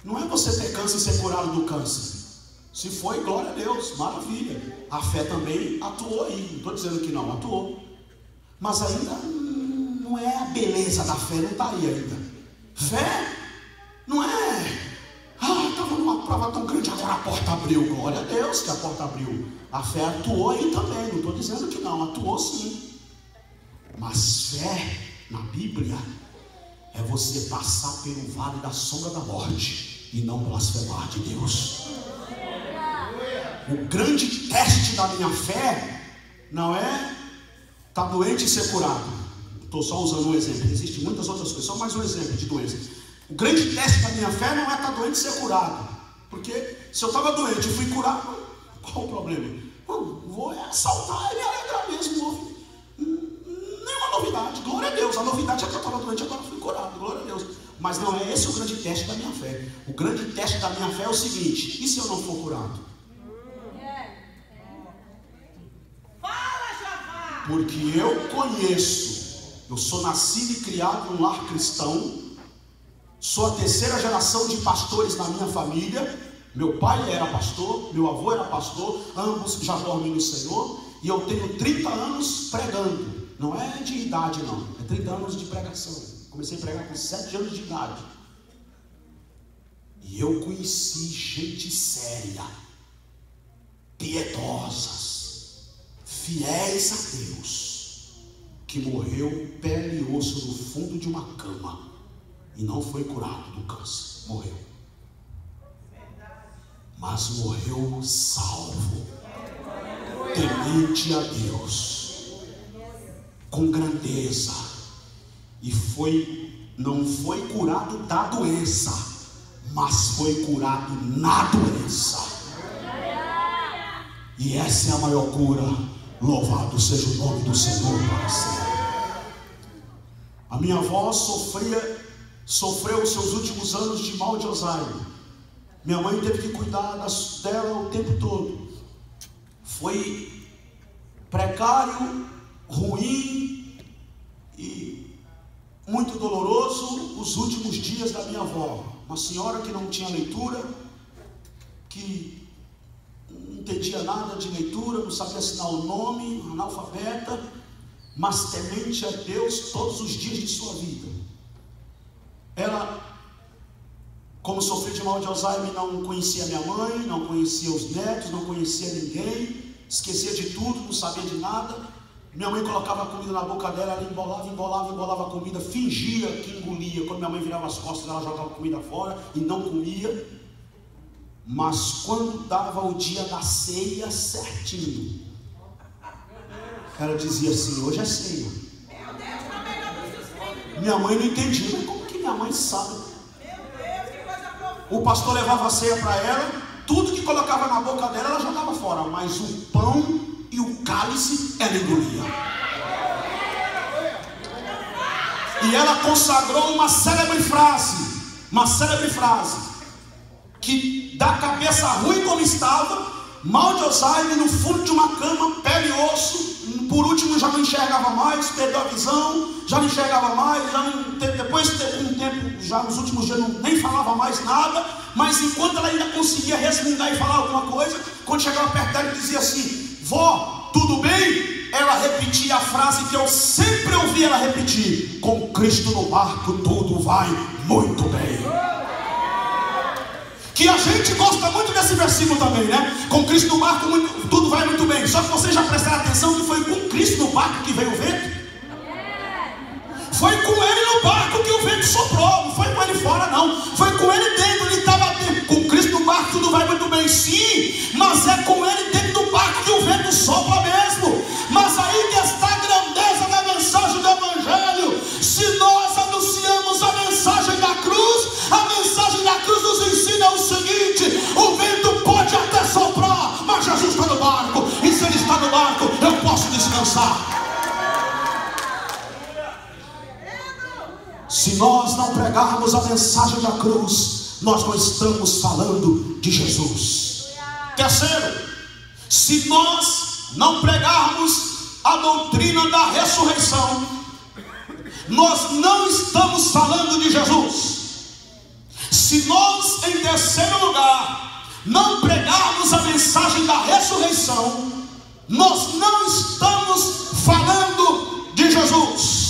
não é você ter câncer e ser curado do câncer. Se foi, glória a Deus, maravilha. A fé também atuou aí, não estou dizendo que não, atuou. Mas ainda não é a beleza da fé, não está aí ainda. Fé não é, estava numa prova tão grande, agora a porta abriu. Glória a Deus que a porta abriu. A fé atuou aí também, não estou dizendo que não, atuou sim. Mas fé na Bíblia é você passar pelo vale da sombra da morte e não blasfemar de Deus. O grande teste da minha fé não é estar doente e ser curado. Estou só usando um exemplo, existem muitas outras coisas, só mais um exemplo de doença. O grande teste da minha fé não é estar doente e ser curado. Porque se eu estava doente e fui curado, qual o problema? Vou assaltar e me alegrar mesmo. Nenhuma novidade, glória a Deus. A novidade é que eu estava doente, agora fui curado, glória a Deus. Mas não é esse o grande teste da minha fé. O grande teste da minha fé é o seguinte: e se eu não for curado? Porque eu conheço, eu sou nascido e criado num lar cristão, sou a terceira geração de pastores na minha família. Meu pai era pastor, meu avô era pastor, ambos já dormem no Senhor, e eu tenho 30 anos pregando. Não é de idade não, é 30 anos de pregação. Comecei a pregar com 7 anos de idade. E eu conheci gente séria, piedosas, fiéis a Deus, que morreu pele e osso no fundo de uma cama e não foi curado do câncer. Morreu. Mas morreu salvo, temente a Deus, com grandeza. E não foi curado da doença, mas foi curado na doença. E essa é a maior cura. Louvado seja o nome do Senhor para sempre. A minha avó sofreu os seus últimos anos de mal de Alzheimer. Minha mãe teve que cuidar dela o tempo todo. Foi precário, ruim e muito doloroso os últimos dias da minha avó. Uma senhora que não tinha leitura, que não entendia nada de leitura, não sabia assinar o nome, analfabeta, mas temente a Deus todos os dias de sua vida. Ela, como sofreu de mal de Alzheimer, não conhecia minha mãe, não conhecia os netos, não conhecia ninguém, esquecia de tudo, não sabia de nada. Minha mãe colocava a comida na boca dela, ela embolava a comida, fingia que engolia. Quando minha mãe virava as costas, ela jogava a comida fora e não comia. Mas quando dava o dia da ceia certinho, ela dizia assim: hoje é ceia. Minha mãe não entendia, mas como que minha mãe sabe? O pastor levava a ceia para ela, tudo que colocava na boca dela, ela jogava fora, mas o pão e o cálice ela engolia. E ela consagrou uma célebre frase, que da cabeça ruim como estava, mal de Alzheimer, no fundo de uma cama, pele e osso, por último já não enxergava mais, perdeu a visão, já não enxergava mais, depois de um tempo, já nos últimos dias nem falava mais nada, mas enquanto ela ainda conseguia resmungar e falar alguma coisa, quando chegava perto dela e dizia assim: vó, tudo bem? Ela repetia a frase que eu sempre ouvi ela repetir: com Cristo no barco tudo vai muito bem. Que a gente gosta muito desse versículo também, né? Com Cristo no barco tudo vai muito bem. Só que vocês já prestaram atenção que foi com Cristo no barco que veio o vento? Foi com ele no barco que o vento soprou, não foi com ele fora não, foi com ele dentro. Ele estava dentro. Com Cristo no barco tudo vai muito bem, sim, mas é com ele dentro do barco que o vento sopra mesmo. Mas aí que está a grandeza da mensagem do Evangelho. Se nós anunciamos a mensagem da cruz, a mensagem da cruz nos ensina o seguinte: o vento pode até soprar, mas Jesus está no barco, e se ele está no barco, eu posso descansar. Se nós não pregarmos a mensagem da cruz, nós não estamos falando de Jesus. Terceiro, se nós não pregarmos a doutrina da ressurreição, nós não estamos falando de Jesus. Se nós, em terceiro lugar, não pregarmos a mensagem da ressurreição, nós não estamos falando de Jesus.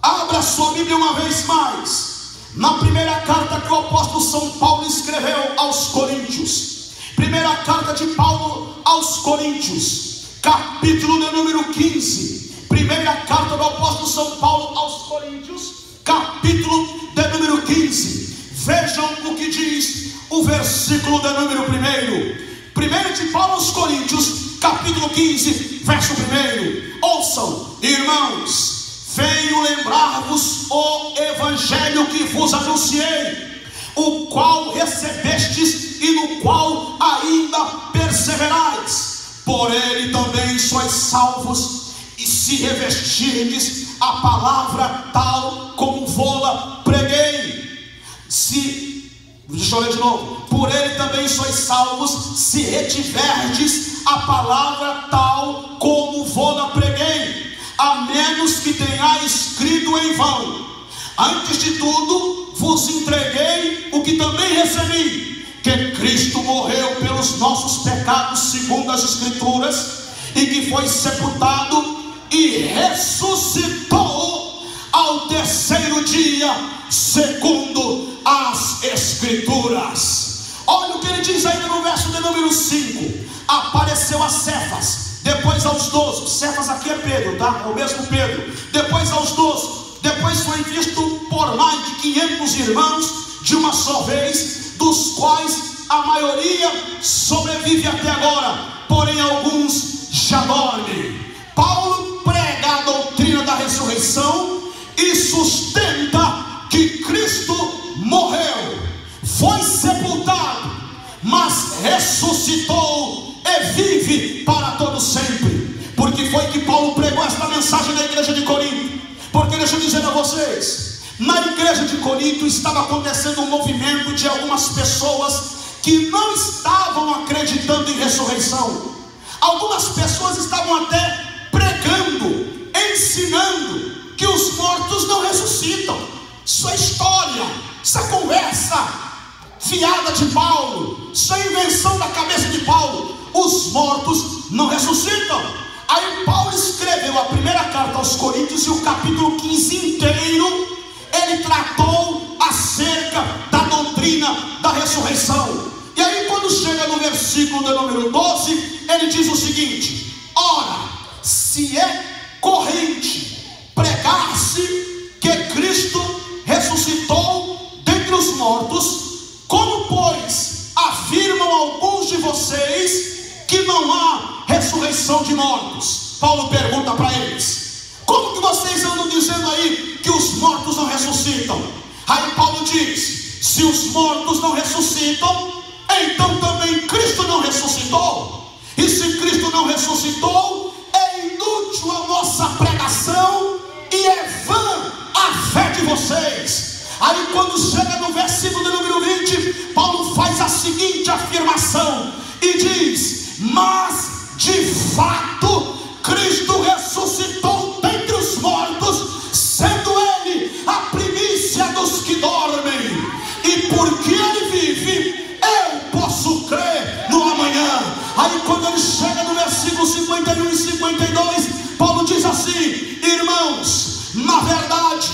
Abra sua Bíblia uma vez mais, na primeira carta que o apóstolo São Paulo escreveu aos Coríntios. Primeira carta de Paulo aos Coríntios, capítulo de número 15. Primeira carta do apóstolo São Paulo aos Coríntios, capítulo de número 15. Vejam o que diz o versículo de número 1. Primeiro de Paulo aos Coríntios, capítulo 15, verso 1. Ouçam, irmãos, venho lembrar-vos o evangelho que vos anunciei, o qual recebestes e no qual ainda perseverais. Por ele também sois salvos, e se revestirdes a palavra tal como vô-la preguei, Deixa eu ler de novo. Por ele também sois salvos, se retiverdes a palavra tal como vou-la preguei, a menos que tenhais crido em vão. Antes de tudo, vos entreguei o que também recebi, que Cristo morreu pelos nossos pecados segundo as Escrituras, e que foi sepultado e ressuscitou ao terceiro dia, segundo as Escrituras. Olha o que ele diz ainda no verso de número 5. Apareceu a Cefas, depois aos 12. Cefas aqui é Pedro, tá? É o mesmo Pedro. Depois aos 12. Depois foi visto por mais de 500 irmãos de uma só vez, dos quais a maioria sobrevive até agora, porém alguns já dormem. Paulo prega a doutrina da ressurreição e sustenta que Cristo morreu, foi sepultado, mas ressuscitou e vive para todo sempre. Porque foi que Paulo pregou esta mensagem na igreja de Corinto. Porque deixa eu dizer a vocês, na igreja de Corinto estava acontecendo um movimento de algumas pessoas que não estavam acreditando em ressurreição. Algumas pessoas estavam até pregando, ensinando que os mortos não ressuscitam. Isso é história, isso é conversa fiada de Paulo, isso é invenção da cabeça de Paulo. Os mortos não ressuscitam. Aí Paulo escreveu a primeira carta aos Coríntios, e o capítulo 15 inteiro ele tratou acerca da doutrina da ressurreição. E aí quando chega no versículo de número 12, ele diz o seguinte: ora, se é corrente pregar-se que Cristo ressuscitou dentre os mortos, como pois afirmam alguns de vocês que não há ressurreição de mortos? Paulo pergunta para eles: como que vocês andam dizendo aí que os mortos não ressuscitam? Aí Paulo diz: se os mortos não ressuscitam, então também Cristo não ressuscitou. E se Cristo não ressuscitou, é inútil a nossa pregação e é vã a fé de vocês. Aí quando chega no versículo de número 20, Paulo faz a seguinte afirmação e diz: mas de fato Cristo ressuscitou dentre os mortos, sendo ele a primícia dos que dormem. E porque ele vive, eu posso crer no amanhã. Aí quando ele chega no versículo 51 e 52, Paulo diz assim: irmãos, na verdade,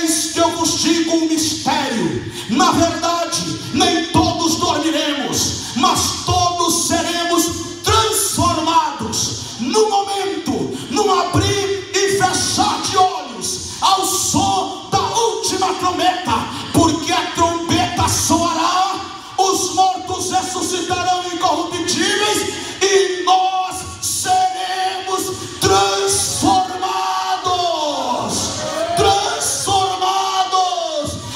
eis que eu vos digo um mistério. Na verdade, nem todos dormiremos, mas todos seremos transformados no momento, num abrir e fechar de olhos, ao som da última trombeta. Porque a trombeta soará, os mortos ressuscitarão incorruptíveis e nós seremos transformados.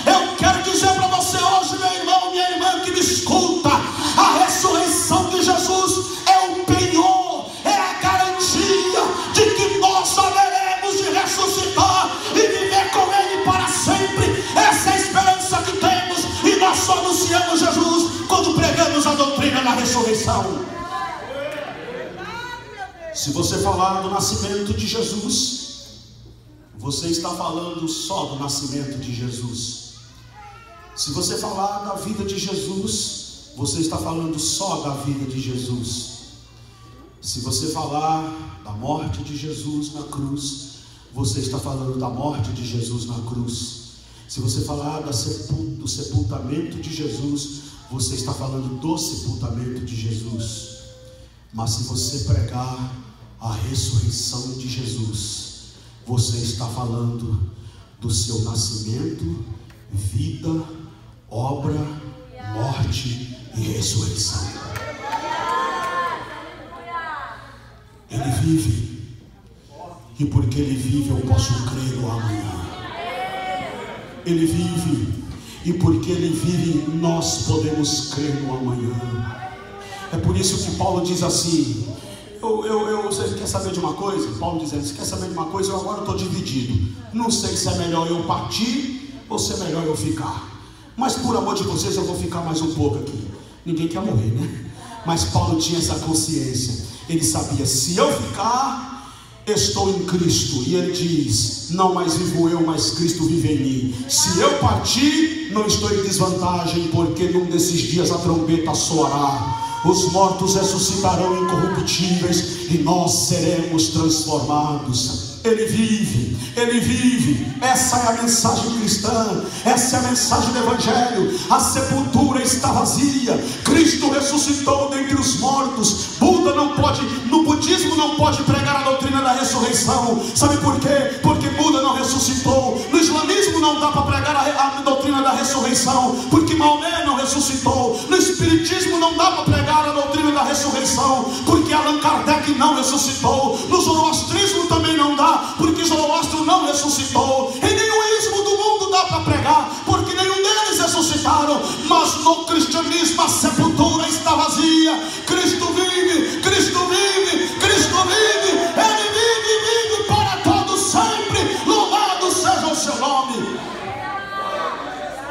Eu quero dizer para você hoje, meu irmão, minha irmã que me escuta, a ressurreição de Jesus é o penhor, é a garantia de que nós haveremos de ressuscitar e viver com ele para sempre. Essa é a esperança que temos, e nós só anunciamos Jesus quando pregamos a doutrina da ressurreição. Se você falar do nascimento de Jesus, você está falando só do nascimento de Jesus. Se você falar da vida de Jesus, você está falando só da vida de Jesus. Se você falar da morte de Jesus na cruz, você está falando da morte de Jesus na cruz. Se você falar do sepultamento de Jesus, você está falando do sepultamento de Jesus. Mas se você pregar a ressurreição de Jesus, você está falando do seu nascimento, vida, obra, morte e ressurreição. Ele vive, e porque ele vive eu posso crer no amanhã. Ele vive, e porque ele vive nós podemos crer no amanhã. É por isso que Paulo diz assim: você quer saber de uma coisa? Paulo dizendo: você quer saber de uma coisa? Eu agora estou dividido, não sei se é melhor eu partir ou se é melhor eu ficar. Mas por amor de vocês eu vou ficar mais um pouco aqui. Ninguém quer morrer, né? Mas Paulo tinha essa consciência. Ele sabia, se eu ficar, estou em Cristo. E ele diz, não mais vivo eu, mas Cristo vive em mim. Se eu partir, não estou em desvantagem, porque num desses dias a trombeta soará, os mortos ressuscitarão incorruptíveis, e nós seremos transformados. Ele vive, Ele vive. Essa é a mensagem cristã, essa é a mensagem do Evangelho. A sepultura está vazia, Cristo ressuscitou dentre os mortos. Buda não pode, no budismo não pode pregar a doutrina da ressurreição. Sabe por quê? Porque Buda não ressuscitou. No islamismo não dá para pregar a doutrina da ressurreição, porque Maomé não ressuscitou. No espiritismo não dá para pregar a doutrina da ressurreição, porque Allan Kardec não ressuscitou. No zoroastrismo também não dá, porque Zoroastro não ressuscitou. Em nenhum ismo do mundo dá para pregar, porque nenhum deles ressuscitaram. Mas no cristianismo a sepultura está vazia. Cristo vive, Cristo vive, Cristo vive. Ele vive para todo sempre. Louvado seja o seu nome.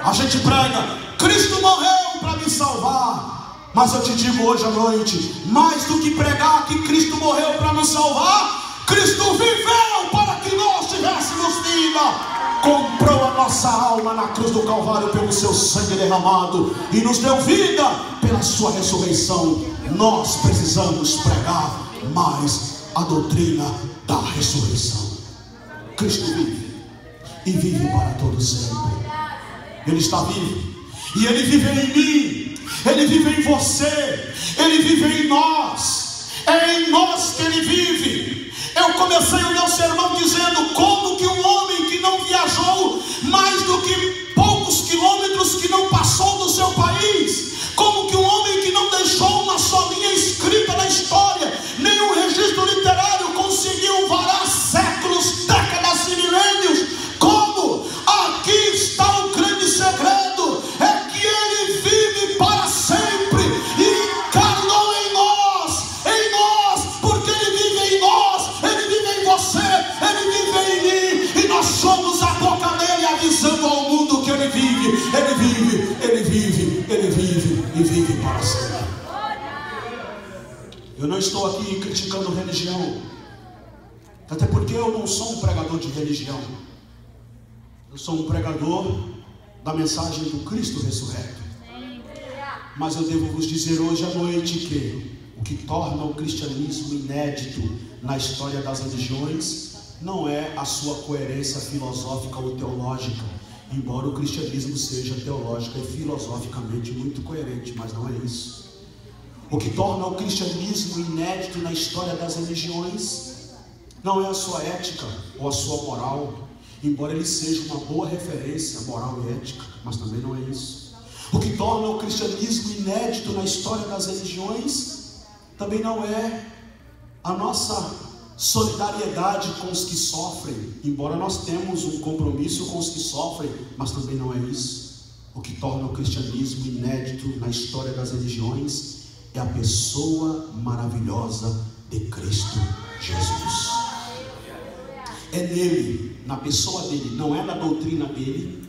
A gente prega, Cristo morreu para me salvar. Mas eu te digo hoje à noite, mais do que pregar que Cristo morreu para nos salvar, Cristo viveu para que nós tivéssemos vida. Comprou a nossa alma na cruz do Calvário pelo seu sangue derramado e nos deu vida pela sua ressurreição. Nós precisamos pregar mais a doutrina da ressurreição. Cristo vive e vive para todo sempre. Ele está vivo e Ele vive em mim, Ele vive em você, Ele vive em nós. É em nós que Ele vive. Eu comecei o meu sermão dizendo como que um homem que não viajou mais do que poucos quilômetros, que não passou do seu país, como que um homem que não deixou uma só linha escrita na história, nenhum registro literário, conseguiu varar séculos, décadas e milênios. Como? Aqui está o grande segredo, é que Ele vive para sempre e encarnou em nós, porque Ele vive em nós, Ele vive em você, Ele vive em mim, e nós somos a boca dele avisando ao mundo que Ele vive, Ele vive, Ele vive, Ele vive e vive para sempre. Eu não estou aqui criticando religião, até porque eu não sou um pregador de religião. Eu sou um pregador da mensagem do Cristo ressurreto. Mas eu devo vos dizer hoje à noite que o que torna o cristianismo inédito na história das religiões não é a sua coerência filosófica ou teológica, embora o cristianismo seja teológica e filosoficamente muito coerente, mas não é isso. O que torna o cristianismo inédito na história das religiões não é a sua ética ou a sua moral, embora ele seja uma boa referência moral e ética, mas também não é isso. O que torna o cristianismo inédito na história das religiões também não é a nossa solidariedade com os que sofrem, embora nós temos um compromisso com os que sofrem, mas também não é isso. O que torna o cristianismo inédito na história das religiões é a pessoa maravilhosa de Cristo Jesus. É nele, na pessoa dele, não é na doutrina dele,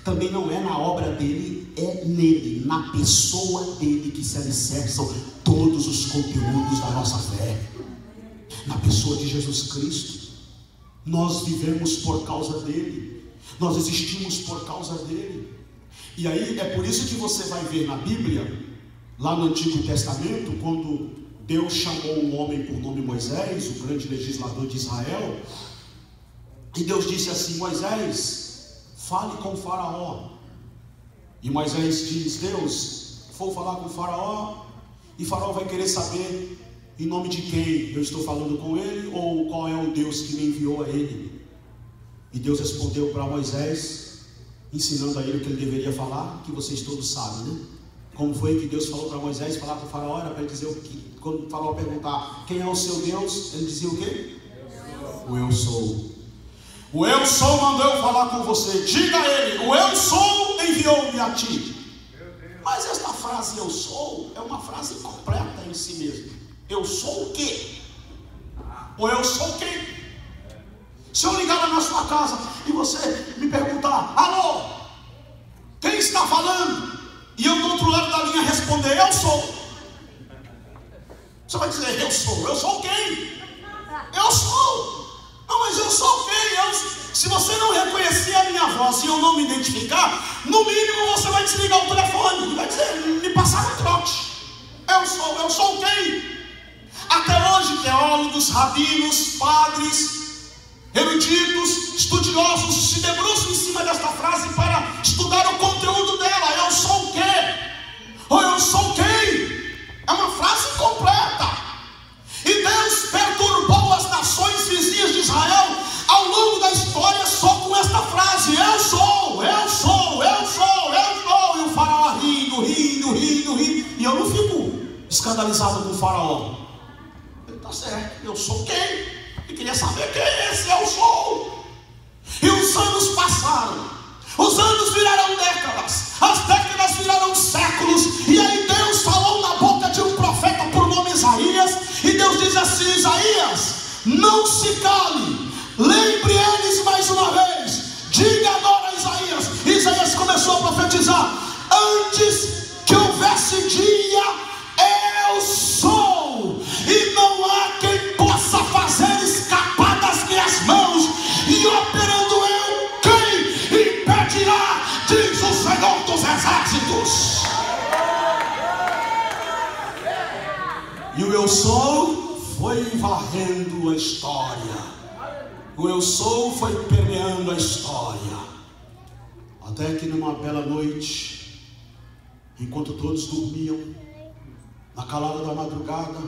também não é na obra dele, é nele, na pessoa dele que se alicerçam todos os conteúdos da nossa fé. Na pessoa de Jesus Cristo. Nós vivemos por causa dele, nós existimos por causa dele. E aí é por isso que você vai ver na Bíblia, lá no Antigo Testamento, quando Deus chamou um homem por nome Moisés, o grande legislador de Israel, e Deus disse assim: Moisés, fale com o faraó. E Moisés diz: Deus, vou falar com o faraó, e o faraó vai querer saber em nome de quem eu estou falando com ele, ou qual é o Deus que me enviou a ele. E Deus respondeu para Moisés, ensinando a ele o que ele deveria falar, que vocês todos sabem, né? Como foi que Deus falou para Moisés falar com o faraó? Era para ele dizer o que? Quando o faraó perguntar quem é o seu Deus, ele dizia o quê? O eu sou. O eu sou mandou eu falar com você. Diga a ele: o eu sou enviou-me a ti. Mas esta frase eu sou é uma frase completa em si mesma. Eu sou o quê? Ou eu sou quem? Se eu ligar na sua casa e você me perguntar: alô, quem quem está falando? E eu do outro lado da linha responder, eu sou. Você vai dizer, eu sou quem? Eu sou. Não, mas eu sou quem? Se você não reconhecer a minha voz e eu não me identificar, no mínimo você vai desligar o telefone e vai dizer, me passaram um trote. Eu sou quem? Até hoje teólogos, rabinos, padres, eruditos, estudiosos se debruçam em cima desta frase para estudar o conteúdo dela. Eu sou o quê? Ou eu sou quem? É uma frase incompleta. E Deus perturbou as nações vizinhas de Israel ao longo da história só com esta frase: eu sou. E o faraó rindo. E eu não fico escandalizado com o faraó. Ele está certo, eu sou quem? E queria saber quem é esse eu sou. E os anos passaram. Os anos viraram décadas. As décadas viraram séculos. E aí Deus falou na boca de um profeta por nome Isaías. E Deus diz assim: Isaías, não se cale, lembre eles mais uma vez. Diga agora, Isaías. Isaías começou a profetizar: antes que houvesse dia, eu sou, e não há quem possa fazer escapar das minhas mãos. E operando eu, quem impedirá? Diz o Senhor dos Exércitos. E o eu sou foi varrendo a história. O eu sou foi permeando a história. Até que numa bela noite, enquanto todos dormiam, na calada da madrugada,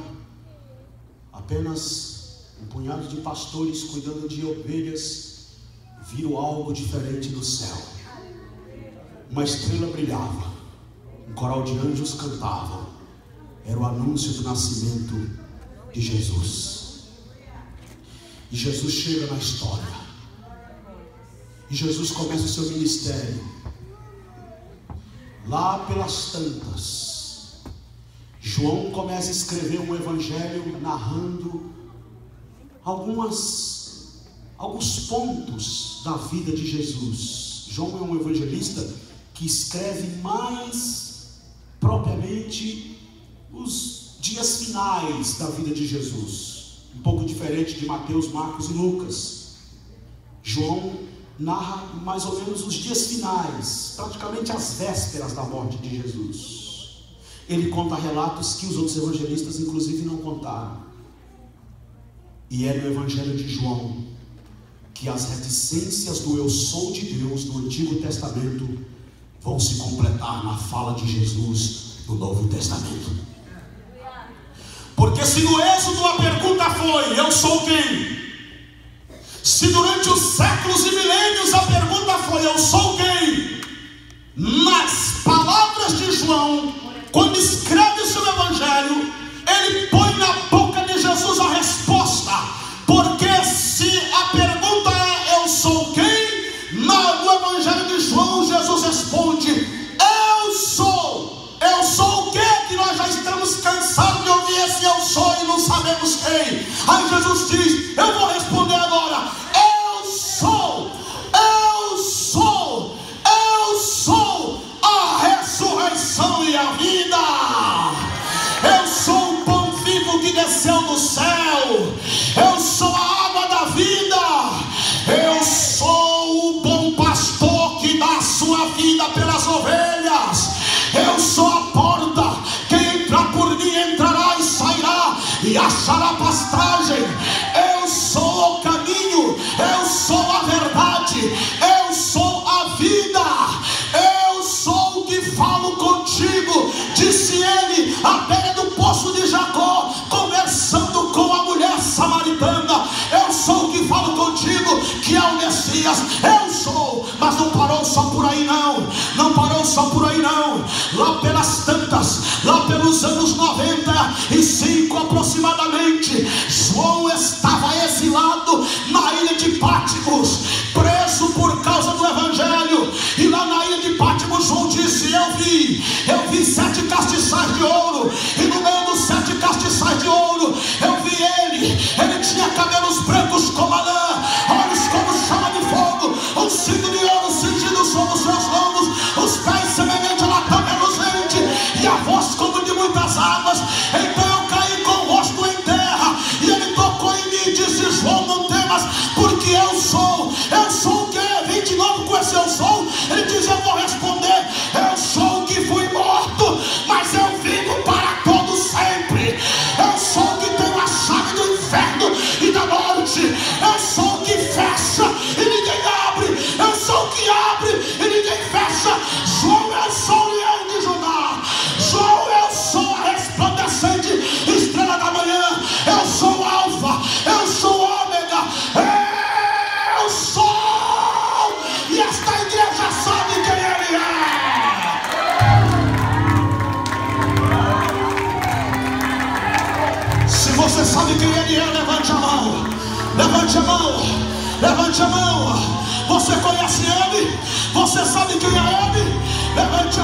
apenas um punhado de pastores cuidando de ovelhas viram algo diferente do céu. Uma estrela brilhava, um coral de anjos cantavam. Era o anúncio do nascimento de Jesus. E Jesus chega na história. E Jesus começa o seu ministério. Lá pelas tantas, João começa a escrever um evangelho narrando alguns pontos da vida de Jesus. João é um evangelista que escreve mais propriamente os dias finais da vida de Jesus. Um pouco diferente de Mateus, Marcos e Lucas. João narra mais ou menos os dias finais, praticamente as vésperas da morte de Jesus. Ele conta relatos que os outros evangelistas inclusive não contaram. E é no evangelho de João que as reticências do eu sou de Deus do Antigo Testamento vão se completar na fala de Jesus no Novo Testamento. Porque se no Êxodo a pergunta foi, eu sou quem? Se durante os séculos e milênios a pergunta foi, eu sou quem? Nas palavras de João, quando escreve o seu evangelho, ele põe na boca de Jesus a resposta. Porque se a pergunta é, eu sou quem? No evangelho de João, Jesus responde, eu sou. Eu sou o quê? Que nós já estamos cansados de ouvir esse eu sou e não sabemos quem. Aí Jesus diz, eu vou responder agora, eu sou a ressurreição e a vida. Eu sou o pão vivo que desceu do céu. Eu sou a água da vida. Eu sou o bom pastor que dá a sua vida pelas ovelhas. Eu sou a porta, quem entrar por mim entrará e sairá e achará pastagem. Eu sou o caminho, eu sou a verdade, eu sou a vida, eu sou o que falo contigo, disse ele à beira do poço de Jacó, conversando com a mulher samaritana. Eu sou o que falo contigo, que é o Messias. Eu sou, mas não parou só por aí não. Não parou só por aí não. Lá pelas tantas, lá pelos anos 95 aproximadamente, João estava exilado na ilha de Patmos, preso por causa do evangelho. E lá na ilha de Patmos João disse, eu vi 7 castiçais de ouro, e no meio dos 7 castiçais de ouro eu vi ele tinha cabelos brancos como a lã, olhos como chama de fogo, um cinto de ouro cingido sobre os seus lombos, os pés Você sabe quem Ele é? Levante a mão. Levante a mão. Levante a mão. Você conhece Ele? Você sabe quem é Ele? Levante a